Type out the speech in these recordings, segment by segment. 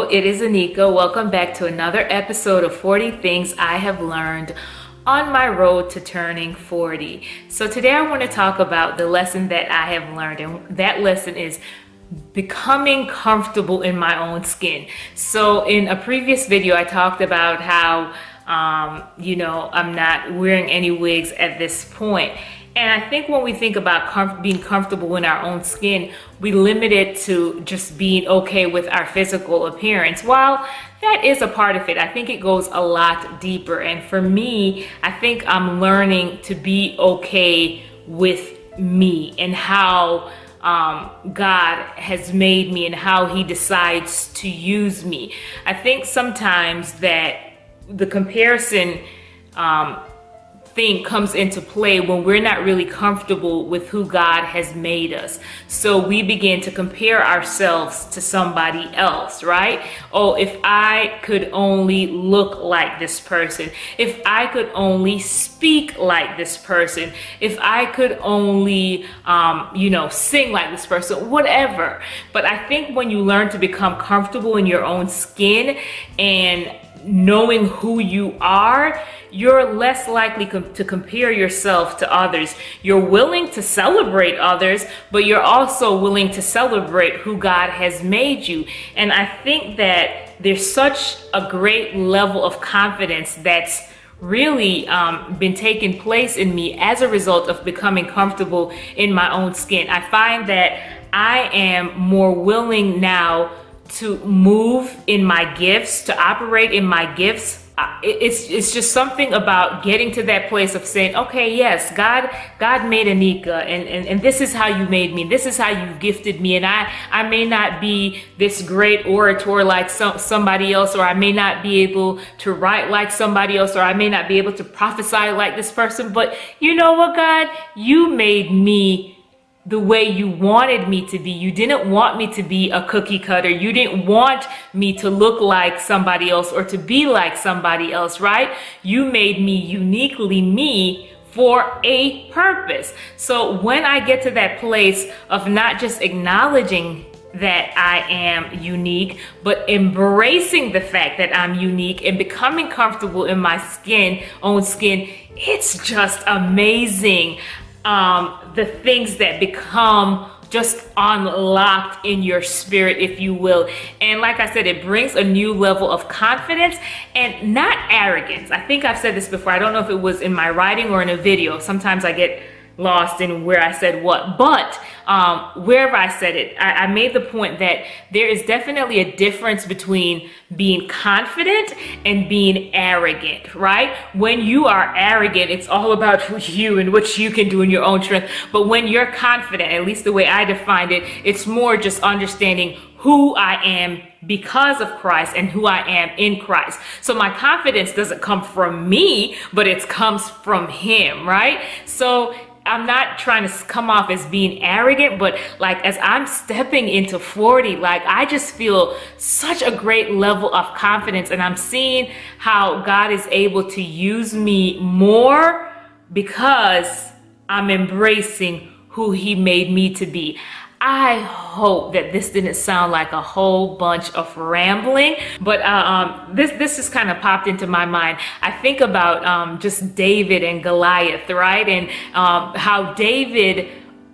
Hello, it is Anika. Welcome back to another episode of 40 Things I Have Learned on my road to turning 40. So today I want to talk about the lesson that I have learned, and that lesson is becoming comfortable in my own skin. So in a previous video, I talked about how, I'm not wearing any wigs at this point. And I think when we think about being comfortable in our own skin, we limit it to just being okay with our physical appearance. While that is a part of it, I think it goes a lot deeper. And for me, I think I'm learning to be okay with me and how God has made me and how He decides to use me. I think sometimes that the comparison thing comes into play when we're not really comfortable with who God has made us. So we begin to compare ourselves to somebody else, right? Oh, if I could only look like this person, if I could only speak like this person, if I could only, sing like this person, whatever. But I think when you learn to become comfortable in your own skin and knowing who you are, you're less likely to compare yourself to others. You're willing to celebrate others, but you're also willing to celebrate who God has made you. And I think that there's such a great level of confidence that's really been taking place in me as a result of becoming comfortable in my own skin. I find that I am more willing now to move in my gifts, to operate in my gifts. It's just something about getting to that place of saying, okay, yes, God made Anika, and this is how you made me. This is how you gifted me. And I may not be this great orator like somebody else, or I may not be able to write like somebody else, or I may not be able to prophesy like this person. But you know what, God? You made me the way you wanted me to be. You didn't want me to be a cookie cutter. You didn't want me to look like somebody else or to be like somebody else, right? You made me uniquely me for a purpose. So when I get to that place of not just acknowledging that I am unique, but embracing the fact that I'm unique and becoming comfortable in my own skin, it's just amazing. The things that become just unlocked in your spirit, if you will. And like I said, it brings a new level of confidence and not arrogance. I think I've said this before. I don't know if it was in my writing or in a video. Sometimes I get lost in where I said what, but wherever I said it, I made the point that there is definitely a difference between being confident and being arrogant, right? When you are arrogant, it's all about you and what you can do in your own strength. But when you're confident, at least the way I defined it, it's more just understanding who I am because of Christ and who I am in Christ. So my confidence doesn't come from me, but it comes from Him, right? So I'm not trying to come off as being arrogant, but like as I'm stepping into 40, like I just feel such a great level of confidence, and I'm seeing how God is able to use me more because I'm embracing who He made me to be. I hope that this didn't sound like a whole bunch of rambling, but this just kind of popped into my mind. I think about just David and Goliath, right? And how David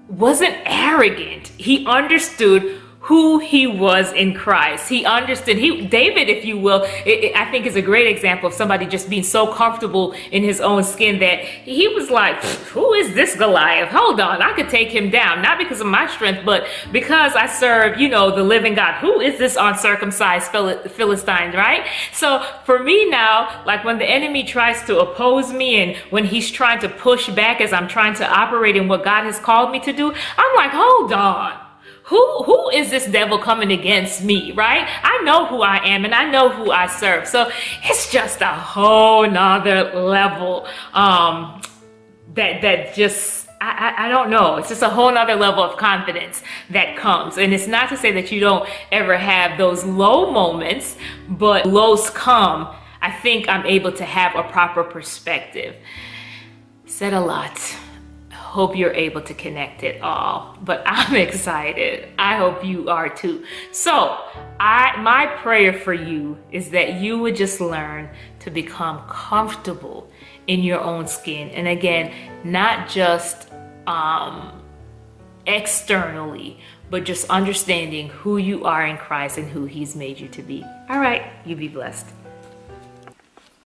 wasn't arrogant. He understood who he was in Christ. He understood. David, if you will, I think is a great example of somebody just being so comfortable in his own skin that he was like, who is this Goliath? Hold on, I could take him down, not because of my strength, but because I serve, the living God. Who is this uncircumcised Philistine, right? So for me now, like when the enemy tries to oppose me and when he's trying to push back as I'm trying to operate in what God has called me to do, I'm like, hold on. Who is this devil coming against me, right? I know who I am and I know who I serve. So it's just a whole nother level that just, I don't know. It's just a whole nother level of confidence that comes. And it's not to say that you don't ever have those low moments, but lows come. I think I'm able to have a proper perspective. Said a lot. hope you're able to connect it all. But I'm excited. I hope you are too. So my prayer for you is that you would just learn to become comfortable in your own skin. And again, not just externally, but just understanding who you are in Christ and who He's made you to be. All right, you be blessed.